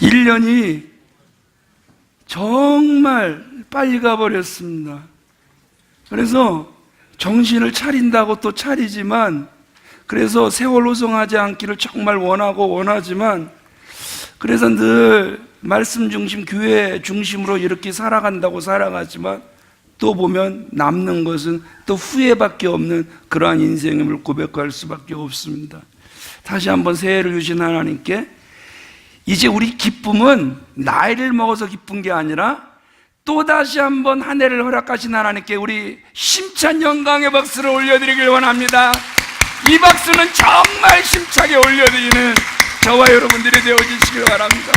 1년이 정말 빨리 가버렸습니다. 그래서 정신을 차린다고 또 차리지만, 그래서 세월 호송하지 않기를 정말 원하지만, 그래서 늘 말씀 중심, 교회 중심으로 이렇게 살아간다고 살아가지만, 또 보면 남는 것은 또 후회밖에 없는 그러한 인생임을 고백할 수밖에 없습니다. 다시 한번 새해를 주신 하나님께, 이제 우리 기쁨은 나이를 먹어서 기쁜 게 아니라 또다시 한번 한 해를 허락하신 하나님께 우리 힘찬 영광의 박수를 올려드리길 원합니다. 이 박수는 정말 힘차게 올려드리는 저와 여러분들이 되어주시길 바랍니다.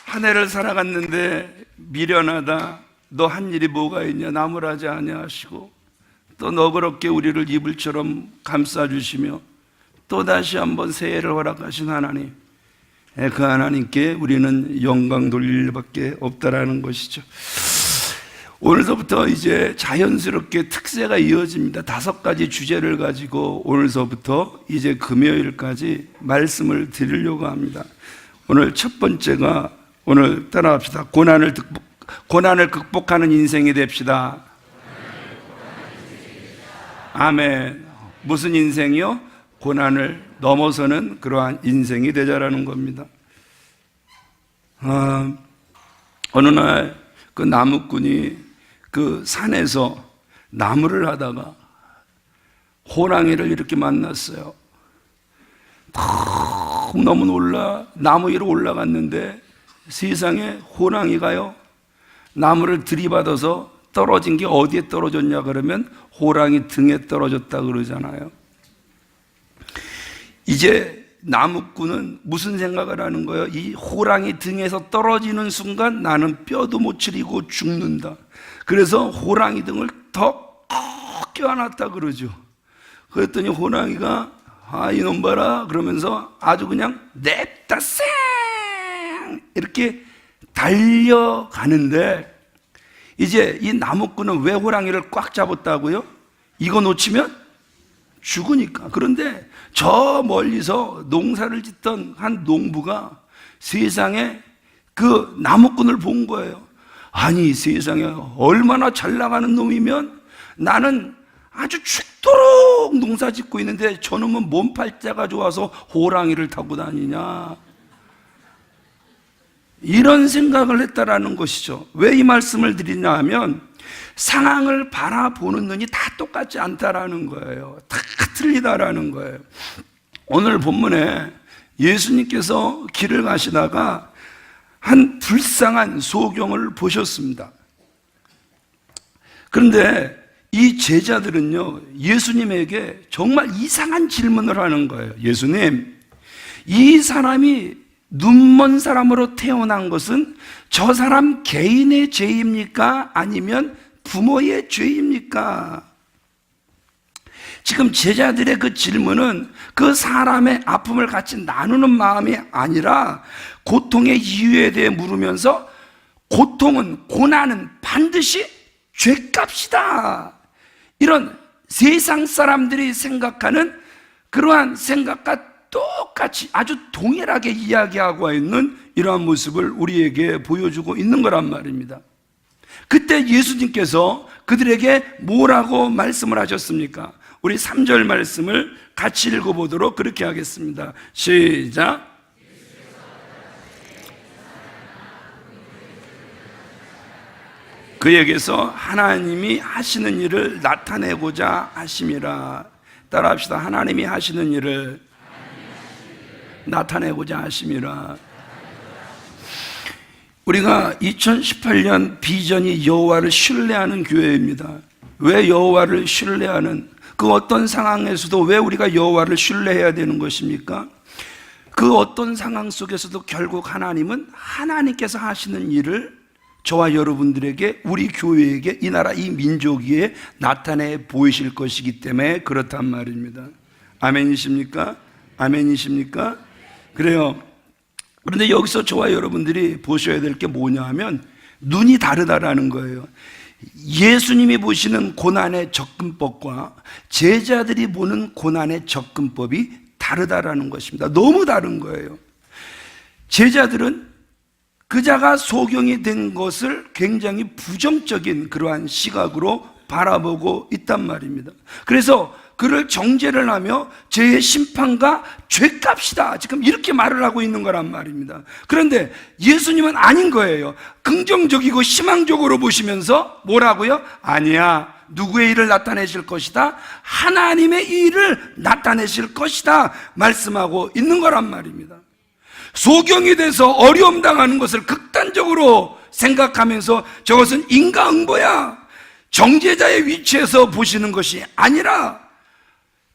한 해를 살아갔는데 미련하다, 너 한 일이 뭐가 있냐, 나무라지 아니하시고 또 너그럽게 우리를 이불처럼 감싸주시며 또다시 한번 새해를 허락하신 하나님, 그 하나님께 우리는 영광 돌릴 일밖에 없다라는 것이죠. 오늘서부터 이제 자연스럽게 특세가 이어집니다. 5가지 주제를 가지고 오늘서부터 이제 금요일까지 말씀을 드리려고 합니다. 오늘 첫 번째가, 오늘 따라합시다. 고난을 극복하는 인생이 됩시다. 아멘. 무슨 인생이요? 고난을 넘어서는 그러한 인생이 되자라는 겁니다. 어느 날 그 나무꾼이 그 산에서 나무를 하다가 호랑이를 이렇게 만났어요. 너무 놀라 나무 위로 올라갔는데 세상에 호랑이가요, 나무를 들이받아서 떨어진 게 어디에 떨어졌냐 그러면 호랑이 등에 떨어졌다 그러잖아요. 이제 나무꾼은 무슨 생각을 하는 거예요? 이 호랑이 등에서 떨어지는 순간 나는 뼈도 못 추리고 죽는다. 그래서 호랑이 등을 더 껴안았다 그러죠. 그랬더니 호랑이가 이놈 봐라 그러면서 아주 그냥 냅다 쌩 이렇게 달려가는데, 이제 이 나무꾼은 왜 호랑이를 꽉 잡았다고요? 이거 놓치면 죽으니까. 그런데 저 멀리서 농사를 짓던 한 농부가 세상에 그 나무꾼을 본 거예요. 아니 세상에 얼마나 잘 나가는 놈이면 나는 아주 죽도록 농사 짓고 있는데 저놈은 몸팔자가 좋아서 호랑이를 타고 다니냐, 이런 생각을 했다라는 것이죠. 왜 이 말씀을 드리냐 하면 상황을 바라보는 눈이 다 똑같지 않다라는 거예요. 다 틀리다라는 거예요. 오늘 본문에 예수님께서 길을 가시다가 한 불쌍한 소경을 보셨습니다. 그런데 이 제자들은요, 예수님에게 정말 이상한 질문을 하는 거예요. 예수님, 이 사람이 눈먼 사람으로 태어난 것은 저 사람 개인의 죄입니까? 아니면 부모의 죄입니까? 지금 제자들의 그 질문은 그 사람의 아픔을 같이 나누는 마음이 아니라 고통의 이유에 대해 물으면서 고난은 반드시 죄값이다, 이런 세상 사람들이 생각하는 그러한 생각과 똑같이 아주 동일하게 이야기하고 있는 이러한 모습을 우리에게 보여주고 있는 거란 말입니다. 그때 예수님께서 그들에게 뭐라고 말씀을 하셨습니까? 우리 3절 말씀을 같이 읽어보도록 그렇게 하겠습니다. 시작. 그에게서 하나님이 하시는 일을 나타내고자 하심이라. 따라합시다. 하나님이 하시는 일을 나타내고자 하심이라. 우리가 2018년 비전이 여호와를 신뢰하는 교회입니다. 왜 여호와를 신뢰하는, 그 어떤 상황에서도 왜 우리가 여호와를 신뢰해야 되는 것입니까? 그 어떤 상황 속에서도 결국 하나님은 하나님께서 하시는 일을 저와 여러분들에게, 우리 교회에게, 이 나라 이 민족 위에 나타내 보이실 것이기 때문에 그렇단 말입니다. 아멘이십니까? 아멘이십니까? 그래요. 그런데 여기서 저와 여러분들이 보셔야 될 게 뭐냐 하면 눈이 다르다라는 거예요. 예수님이 보시는 고난의 접근법과 제자들이 보는 고난의 접근법이 다르다라는 것입니다. 너무 다른 거예요. 제자들은 그자가 소경이 된 것을 굉장히 부정적인 그러한 시각으로 바라보고 있단 말입니다. 그래서 그를 정죄를 하며 죄의 심판과 죄값이다, 지금 이렇게 말을 하고 있는 거란 말입니다. 그런데 예수님은 아닌 거예요. 긍정적이고 희망적으로 보시면서 뭐라고요? 아니야, 누구의 일을 나타내실 것이다? 하나님의 일을 나타내실 것이다 말씀하고 있는 거란 말입니다. 소경이 돼서 어려움 당하는 것을 극단적으로 생각하면서 저것은 인과응보야, 정죄자의 위치에서 보시는 것이 아니라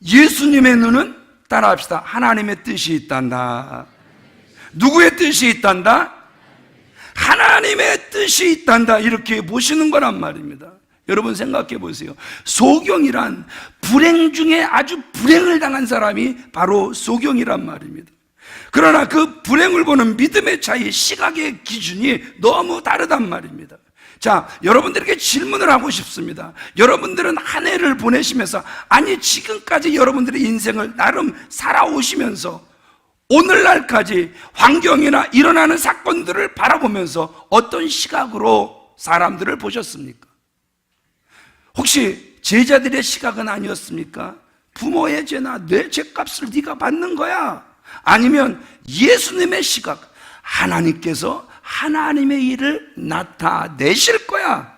예수님의 눈은, 따라합시다, 하나님의 뜻이 있단다. 누구의 뜻이 있단다? 하나님의 뜻이 있단다, 이렇게 보시는 거란 말입니다. 여러분 생각해 보세요. 소경이란 불행 중에 아주 불행을 당한 사람이 바로 소경이란 말입니다. 그러나 그 불행을 보는 믿음의 차이, 시각의 기준이 너무 다르단 말입니다. 자, 여러분들에게 질문을 하고 싶습니다. 여러분들은 한 해를 보내시면서, 아니 지금까지 여러분들의 인생을 나름 살아오시면서 오늘날까지 환경이나 일어나는 사건들을 바라보면서 어떤 시각으로 사람들을 보셨습니까? 혹시 제자들의 시각은 아니었습니까? 부모의 죄나 내 죄값을 네가 받는 거야? 아니면 예수님의 시각, 하나님께서 하나님의 일을 나타내실 거야.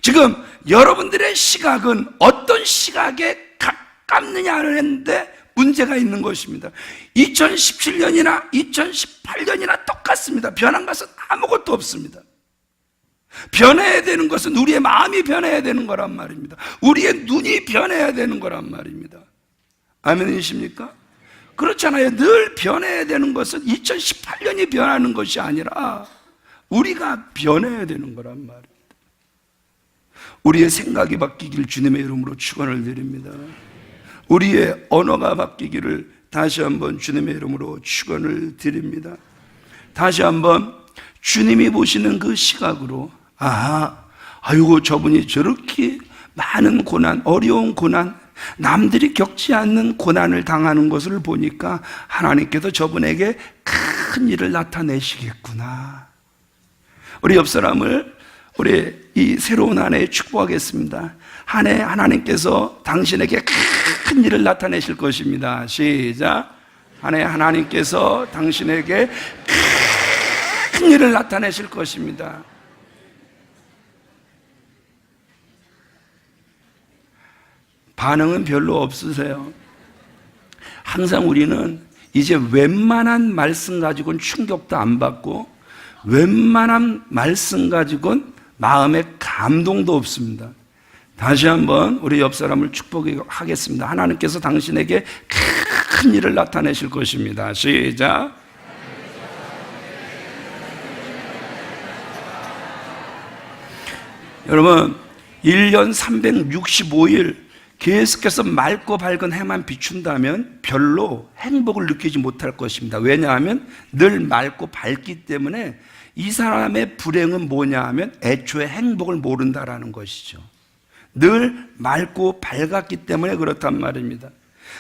지금 여러분들의 시각은 어떤 시각에 가깝느냐는데 문제가 있는 것입니다. 2017년이나 2018년이나 똑같습니다. 변한 것은 아무것도 없습니다. 변해야 되는 것은 우리의 마음이 변해야 되는 거란 말입니다. 우리의 눈이 변해야 되는 거란 말입니다. 아멘이십니까? 그렇잖아요. 늘 변해야 되는 것은 2018년이 변하는 것이 아니라 우리가 변해야 되는 거란 말입니다. 우리의 생각이 바뀌길 주님의 이름으로 축원을 드립니다. 우리의 언어가 바뀌기를 다시 한번 주님의 이름으로 축원을 드립니다. 다시 한번 주님이 보시는 그 시각으로, 아이고 저분이 저렇게 많은 고난, 어려운 고난, 남들이 겪지 않는 고난을 당하는 것을 보니까 하나님께서 저분에게 큰 일을 나타내시겠구나. 우리 옆 사람을 우리 이 새로운 한 해에 축복하겠습니다. 한 해 하나님께서 당신에게 큰 일을 나타내실 것입니다. 시작. 한 해 하나님께서 당신에게 큰 일을 나타내실 것입니다. 반응은 별로 없으세요. 항상 우리는 이제 웬만한 말씀 가지고는 충격도 안 받고 웬만한 말씀 가지고는 마음에 감동도 없습니다. 다시 한번 우리 옆 사람을 축복하겠습니다. 하나님께서 당신에게 큰 일을 나타내실 것입니다. 시작. 여러분, 1년 365일 계속해서 맑고 밝은 해만 비춘다면 별로 행복을 느끼지 못할 것입니다. 왜냐하면 늘 맑고 밝기 때문에 이 사람의 불행은 뭐냐 하면 애초에 행복을 모른다라는 것이죠. 늘 맑고 밝았기 때문에 그렇단 말입니다.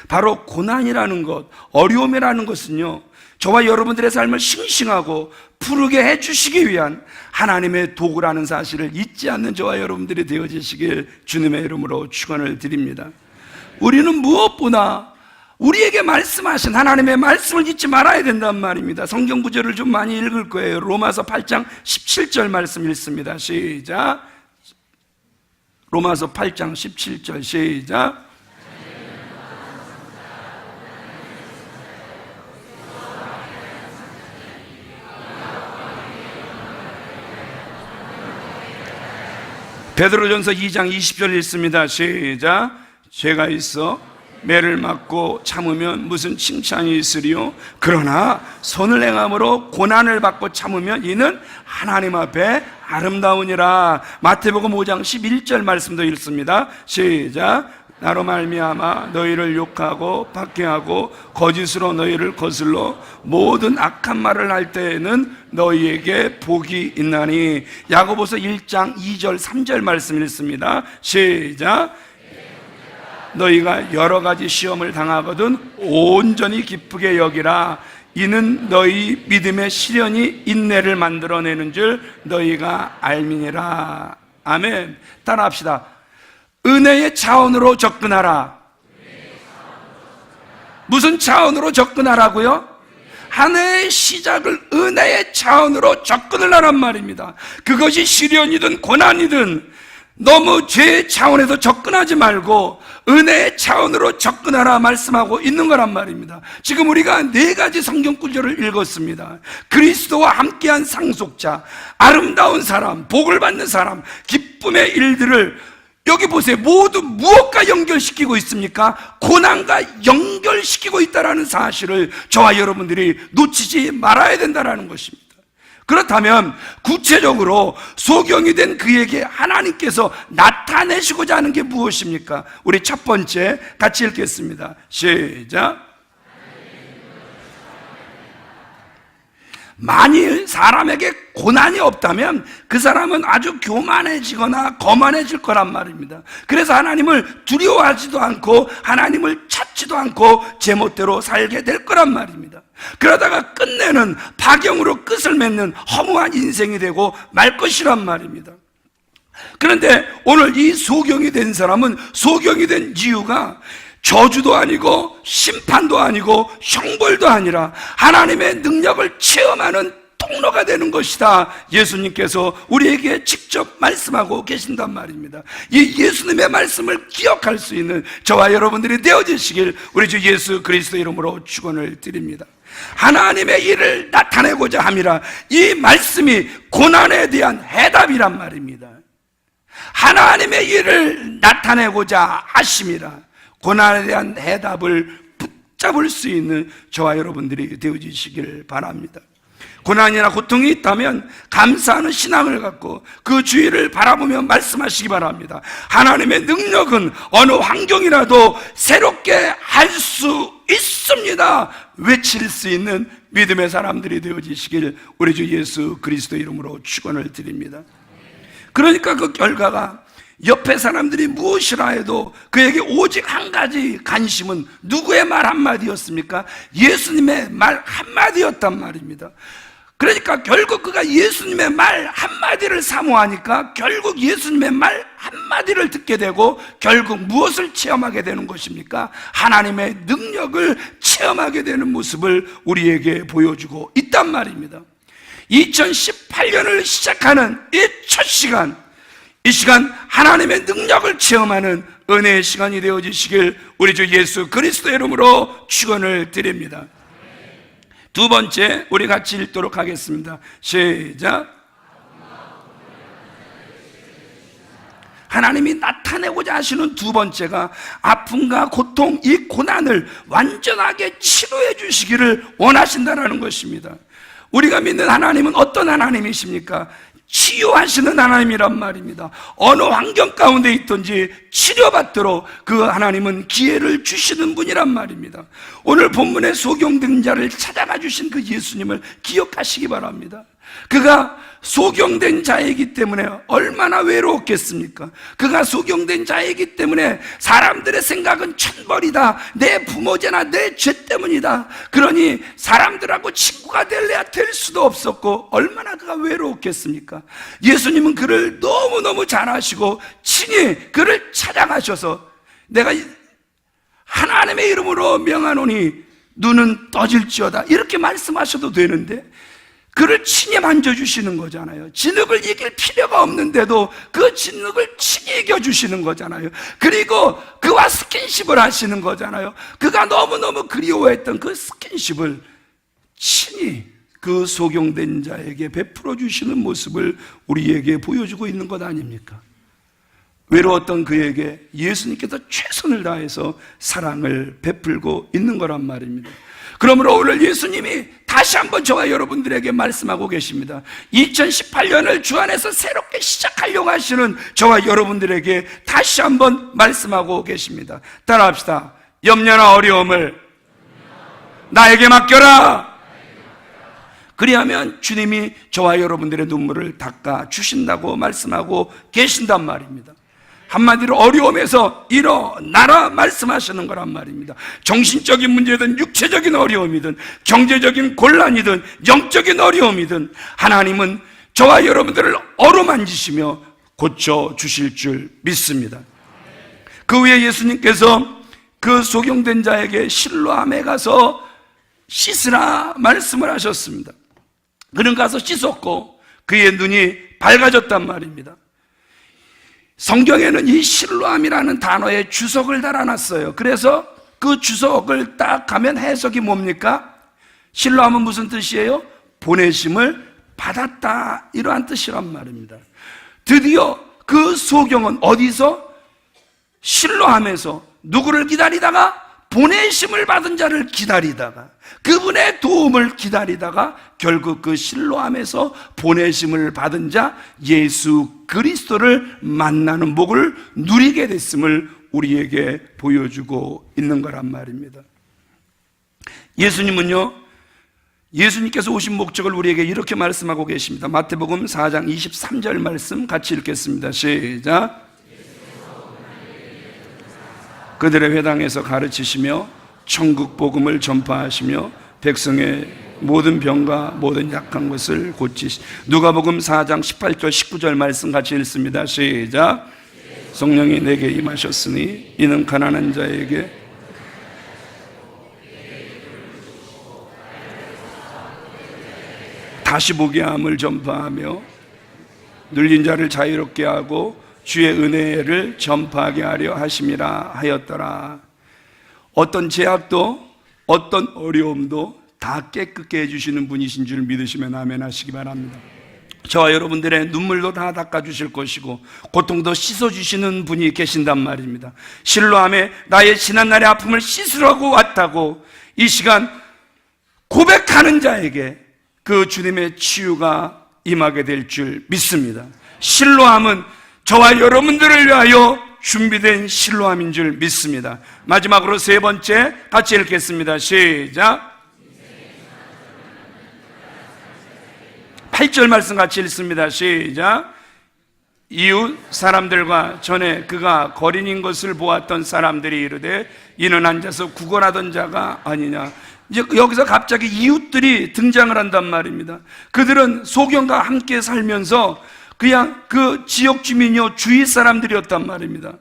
바로 고난이라는 것, 어려움이라는 것은요, 저와 여러분들의 삶을 싱싱하고 푸르게 해주시기 위한 하나님의 도구라는 사실을 잊지 않는 저와 여러분들이 되어지시길 주님의 이름으로 축원을 드립니다. 우리는 무엇보다 우리에게 말씀하신 하나님의 말씀을 잊지 말아야 된단 말입니다. 성경 구절을 좀 많이 읽을 거예요. 로마서 8장 17절 말씀 읽습니다. 시작. 로마서 8장 17절 시작. 베드로전서 2장 20절 읽습니다. 시작. 죄가 있어 매를 맞고 참으면 무슨 칭찬이 있으리요? 그러나 선을 행함으로 고난을 받고 참으면 이는 하나님 앞에 아름다우니라. 마태복음 5장 11절 말씀도 읽습니다. 시작. 나로 말미암아 너희를 욕하고 박해하고 거짓으로 너희를 거슬러 모든 악한 말을 할 때에는 너희에게 복이 있나니. 야고보서 1장 2절 3절 말씀 읽습니다. 시작. 너희가 여러 가지 시험을 당하거든 온전히 기쁘게 여기라. 이는 너희 믿음의 시련이 인내를 만들어내는 줄 너희가 알미니라. 아멘. 따라합시다. 은혜의 차원으로 접근하라. 무슨 차원으로 접근하라고요? 한 해의 시작을 은혜의 차원으로 접근을 하란 말입니다. 그것이 시련이든 고난이든 너무 죄의 차원에서 접근하지 말고 은혜의 차원으로 접근하라 말씀하고 있는 거란 말입니다. 지금 우리가 4가지 성경 구절을 읽었습니다. 그리스도와 함께한 상속자, 아름다운 사람, 복을 받는 사람, 기쁨의 일들을 여기 보세요. 모두 무엇과 연결시키고 있습니까? 고난과 연결시키고 있다는 사실을 저와 여러분들이 놓치지 말아야 된다는 것입니다. 그렇다면 구체적으로 소경이 된 그에게 하나님께서 나타내시고자 하는 게 무엇입니까? 우리 첫 번째 같이 읽겠습니다. 시작. 만일 사람에게 고난이 없다면 그 사람은 아주 교만해지거나 거만해질 거란 말입니다. 그래서 하나님을 두려워하지도 않고 하나님을 찾지도 않고 제멋대로 살게 될 거란 말입니다. 그러다가 끝내는 파경으로 끝을 맺는 허무한 인생이 되고 말 것이란 말입니다. 그런데 오늘 이 소경이 된 사람은 소경이 된 이유가 저주도 아니고 심판도 아니고 형벌도 아니라 하나님의 능력을 체험하는 통로가 되는 것이다. 예수님께서 우리에게 직접 말씀하고 계신단 말입니다. 이 예수님의 말씀을 기억할 수 있는 저와 여러분들이 되어지시길 우리 주 예수 그리스도 이름으로 축원을 드립니다. 하나님의 일을 나타내고자 함이라. 이 말씀이 고난에 대한 해답이란 말입니다. 하나님의 일을 나타내고자 하심이라. 고난에 대한 해답을 붙잡을 수 있는 저와 여러분들이 되어지시길 바랍니다. 고난이나 고통이 있다면 감사하는 신앙을 갖고 그 주위를 바라보며 말씀하시기 바랍니다. 하나님의 능력은 어느 환경이라도 새롭게 할 수 있습니다. 외칠 수 있는 믿음의 사람들이 되어지시길 우리 주 예수 그리스도 이름으로 축원을 드립니다. 그러니까 그 결과가 옆에 사람들이 무엇이라 해도 그에게 오직 한 가지 관심은 누구의 말 한마디였습니까? 예수님의 말 한마디였단 말입니다. 그러니까 결국 그가 예수님의 말 한마디를 사모하니까 결국 예수님의 말 한마디를 듣게 되고 결국 무엇을 체험하게 되는 것입니까? 하나님의 능력을 체험하게 되는 모습을 우리에게 보여주고 있단 말입니다. 2018년을 시작하는 이 첫 시간, 이 시간 하나님의 능력을 체험하는 은혜의 시간이 되어지시길 우리 주 예수 그리스도 이름으로 축원을 드립니다. 두 번째 우리 같이 읽도록 하겠습니다. 시작. 하나님이 나타내고자 하시는 두 번째가 아픔과 고통, 이 고난을 완전하게 치료해 주시기를 원하신다는 것입니다. 우리가 믿는 하나님은 어떤 하나님이십니까? 치유하시는 하나님이란 말입니다. 어느 환경 가운데 있든지 치료받도록 그 하나님은 기회를 주시는 분이란 말입니다. 오늘 본문의 소경된 자를 찾아가 주신 그 예수님을 기억하시기 바랍니다. 그가 소경된 자이기 때문에 얼마나 외로웠겠습니까? 그가 소경된 자이기 때문에 사람들의 생각은 천벌이다, 내 부모제나 내 죄 때문이다, 그러니 사람들하고 친구가 될래야 될 수도 없었고 얼마나 그가 외로웠겠습니까? 예수님은 그를 너무너무 잘 아시고 친히 그를 찾아가셔서 내가 하나님의 이름으로 명하노니 눈은 떠질지어다 이렇게 말씀하셔도 되는데 그를 친히 만져주시는 거잖아요. 진흙을 이길 필요가 없는데도 그 진흙을 친히 이겨주시는 거잖아요. 그리고 그와 스킨십을 하시는 거잖아요. 그가 너무너무 그리워했던 그 스킨십을 친히 그 소경된 자에게 베풀어 주시는 모습을 우리에게 보여주고 있는 것 아닙니까? 외로웠던 그에게 예수님께서 최선을 다해서 사랑을 베풀고 있는 거란 말입니다. 그러므로 오늘 예수님이 다시 한번 저와 여러분들에게 말씀하고 계십니다. 2018년을 주 안에서 새롭게 시작하려고 하시는 저와 여러분들에게 다시 한번 말씀하고 계십니다. 따라합시다. 염려나 어려움을 나에게 맡겨라. 그리하면 주님이 저와 여러분들의 눈물을 닦아 주신다고 말씀하고 계신단 말입니다. 한마디로 어려움에서 일어나라 말씀하시는 거란 말입니다. 정신적인 문제든 육체적인 어려움이든 경제적인 곤란이든 영적인 어려움이든 하나님은 저와 여러분들을 어루만지시며 고쳐주실 줄 믿습니다. 그 후에 예수님께서 그 소경된 자에게 실로암에 가서 씻으라 말씀을 하셨습니다. 그는 가서 씻었고 그의 눈이 밝아졌단 말입니다. 성경에는 이 실로암이라는 단어에 주석을 달아놨어요. 그래서 그 주석을 딱 가면 해석이 뭡니까? 실로암은 무슨 뜻이에요? 보내심을 받았다, 이러한 뜻이란 말입니다. 드디어 그 소경은 어디서? 실로암에서 누구를 기다리다가? 보내심을 받은 자를 기다리다가, 그분의 도움을 기다리다가 결국 그 실로암에서 보내심을 받은 자 예수 그리스도를 만나는 복을 누리게 됐음을 우리에게 보여주고 있는 거란 말입니다. 예수님은요, 예수님께서 오신 목적을 우리에게 이렇게 말씀하고 계십니다. 마태복음 4장 23절 말씀 같이 읽겠습니다. 시작. 그들의 회당에서 가르치시며 천국 복음을 전파하시며 백성의 모든 병과 모든 약한 것을 고치시. 누가복음 4장 18절 19절 말씀 같이 읽습니다. 시작. 성령이 내게 임하셨으니 이는 가난한 자에게 다시 보게 함을 전파하며 눌린 자를 자유롭게 하고 주의 은혜를 전파하게 하려 하심이라 하였더라. 어떤 제약도 어떤 어려움도 다 깨끗게 해주시는 분이신 줄 믿으시면 아멘 하시기 바랍니다. 저와 여러분들의 눈물도 다 닦아주실 것이고 고통도 씻어주시는 분이 계신단 말입니다. 실로암에 나의 지난날의 아픔을 씻으라고 왔다고 이 시간 고백하는 자에게 그 주님의 치유가 임하게 될 줄 믿습니다. 실로암은 저와 여러분들을 위하여 준비된 실로암인 줄 믿습니다. 마지막으로 세 번째 같이 읽겠습니다. 시작. 8절 말씀 같이 읽습니다. 시작. 이웃 사람들과 전에 그가 거린인 것을 보았던 사람들이 이르되 이는 앉아서 구걸하던 자가 아니냐. 이제 여기서 갑자기 이웃들이 등장을 한단 말입니다. 그들은 소경과 함께 살면서 그냥 그 지역 주민이요 주위 사람들이었단 말입니다.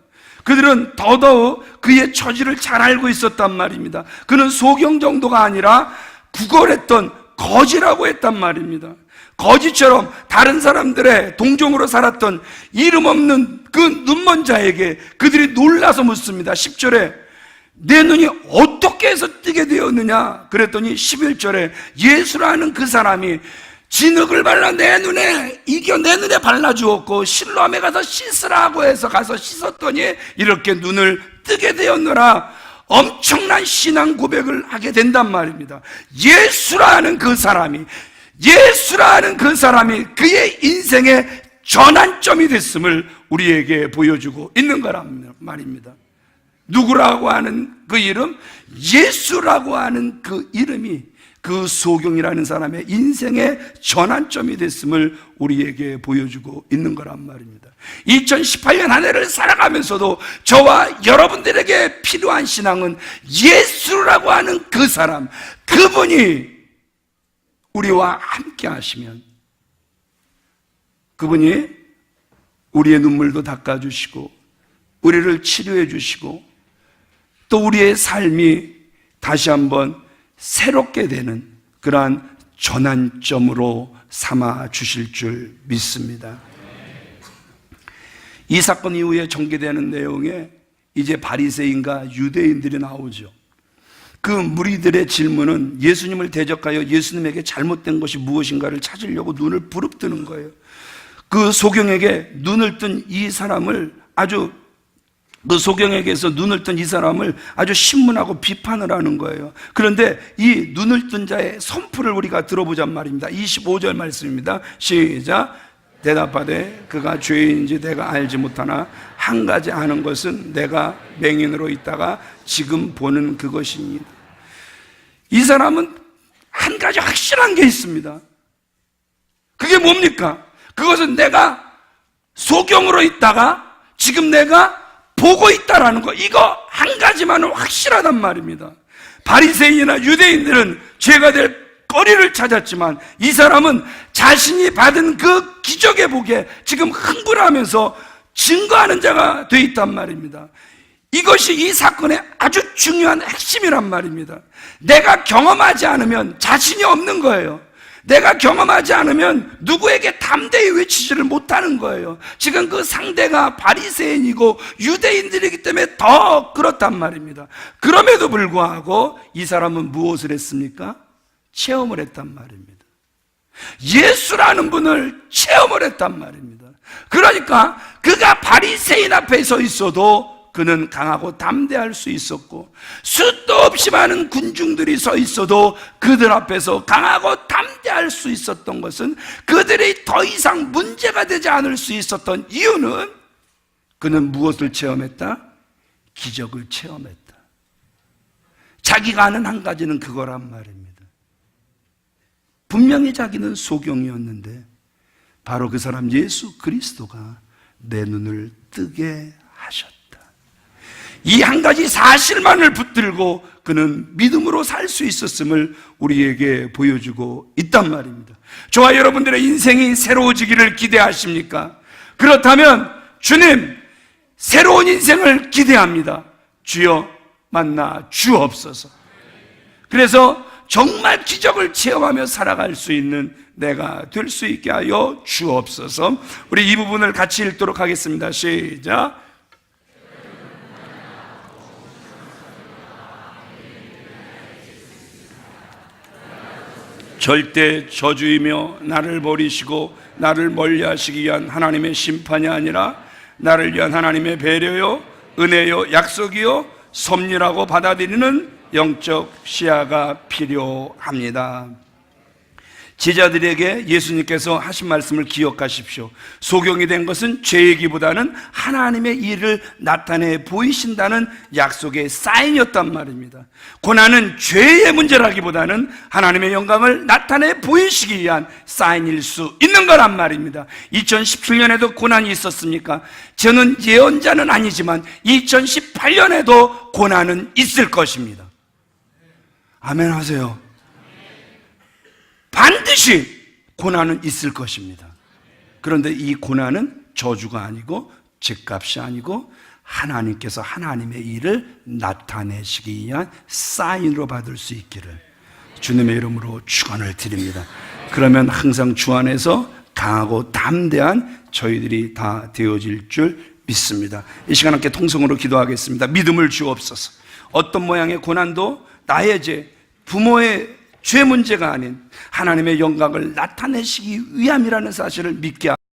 그들은 더더욱 그의 처지를 잘 알고 있었단 말입니다. 그는 소경 정도가 아니라 구걸했던 거지라고 했단 말입니다. 거지처럼 다른 사람들의 동종으로 살았던 이름 없는 그 눈먼 자에게 그들이 놀라서 묻습니다. 10절에 내 눈이 어떻게 해서 뜨게 되었느냐 그랬더니 11절에 예수라는 그 사람이 진흙을 발라 내 눈에 발라주었고 실로암에 가서 씻으라고 해서 가서 씻었더니 이렇게 눈을 뜨게 되었노라. 엄청난 신앙 고백을 하게 된단 말입니다. 예수라는 그 사람이 그의 인생의 전환점이 됐음을 우리에게 보여주고 있는 거란 말입니다. 누구라고 하는 그 이름? 예수라고 하는 그 이름이 그 소경이라는 사람의 인생의 전환점이 됐음을 우리에게 보여주고 있는 거란 말입니다. 2018년 한 해를 살아가면서도 저와 여러분들에게 필요한 신앙은 예수라고 하는 그 사람, 그분이 우리와 함께 하시면 그분이 우리의 눈물도 닦아주시고 우리를 치료해 주시고 또 우리의 삶이 다시 한번 새롭게 되는 그러한 전환점으로 삼아 주실 줄 믿습니다. 이 사건 이후에 전개되는 내용에 이제 바리새인과 유대인들이 나오죠. 그 무리들의 질문은 예수님을 대적하여 예수님에게 잘못된 것이 무엇인가를 찾으려고 눈을 부릅뜨는 거예요. 그 소경에게 눈을 뜬 이 사람을 아주 그 소경에게서 눈을 뜬 이 사람을 아주 신문하고 비판을 하는 거예요. 그런데 이 눈을 뜬 자의 선포를 우리가 들어보잔 말입니다. 25절 말씀입니다. 시작. 대답하되 그가 죄인인지 내가 알지 못하나 한 가지 아는 것은 내가 맹인으로 있다가 지금 보는 그것입니다. 이 사람은 한 가지 확실한 게 있습니다. 그게 뭡니까? 그것은 내가 소경으로 있다가 지금 내가 보고 있다라는 거, 이거 한 가지만은 확실하단 말입니다. 바리새인이나 유대인들은 죄가 될 거리를 찾았지만 이 사람은 자신이 받은 그 기적의 복에 지금 흥분하면서 증거하는 자가 돼 있단 말입니다. 이것이 이 사건의 아주 중요한 핵심이란 말입니다. 내가 경험하지 않으면 자신이 없는 거예요. 내가 경험하지 않으면 누구에게 담대히 외치지를 못하는 거예요. 지금 그 상대가 바리새인이고 유대인들이기 때문에 더 그렇단 말입니다. 그럼에도 불구하고 이 사람은 무엇을 했습니까? 체험을 했단 말입니다. 예수라는 분을 체험을 했단 말입니다. 그러니까 그가 바리새인 앞에 서 있어도 그는 강하고 담대할 수 있었고, 수도 없이 많은 군중들이 서 있어도 그들 앞에서 강하고 담대할 수 있었던 것은, 그들이 더 이상 문제가 되지 않을 수 있었던 이유는 그는 무엇을 체험했다? 기적을 체험했다. 자기가 아는 한 가지는 그거란 말입니다. 분명히 자기는 소경이었는데 바로 그 사람 예수 그리스도가 내 눈을 뜨게 하셨다. 이 한 가지 사실만을 붙들고 그는 믿음으로 살 수 있었음을 우리에게 보여주고 있단 말입니다. 저와 여러분들의 인생이 새로워지기를 기대하십니까? 그렇다면 주님, 새로운 인생을 기대합니다. 주여 만나 주옵소서. 그래서 정말 기적을 체험하며 살아갈 수 있는 내가 될 수 있게 하여 주옵소서. 우리 이 부분을 같이 읽도록 하겠습니다. 시작. 절대 저주이며 나를 버리시고 나를 멀리하시기 위한 하나님의 심판이 아니라 나를 위한 하나님의 배려요, 은혜요, 약속이요, 섭리라고 받아들이는 영적 시야가 필요합니다. 제자들에게 예수님께서 하신 말씀을 기억하십시오. 소경이 된 것은 죄이기보다는 하나님의 일을 나타내 보이신다는 약속의 사인이었단 말입니다. 고난은 죄의 문제라기보다는 하나님의 영광을 나타내 보이시기 위한 사인일 수 있는 거란 말입니다. 2017년에도 고난이 있었습니까? 저는 예언자는 아니지만 2018년에도 고난은 있을 것입니다. 아멘 하세요. 반드시 고난은 있을 것입니다. 그런데 이 고난은 저주가 아니고 죗값이 아니고 하나님께서 하나님의 일을 나타내시기 위한 사인으로 받을 수 있기를 주님의 이름으로 축원을 드립니다. 그러면 항상 주 안에서 강하고 담대한 저희들이 다 되어질 줄 믿습니다. 이 시간 함께 통성으로 기도하겠습니다. 믿음을 주옵소서. 어떤 모양의 고난도 나의 죄, 부모의 죄 문제가 아닌 하나님의 영광을 나타내시기 위함이라는 사실을 믿게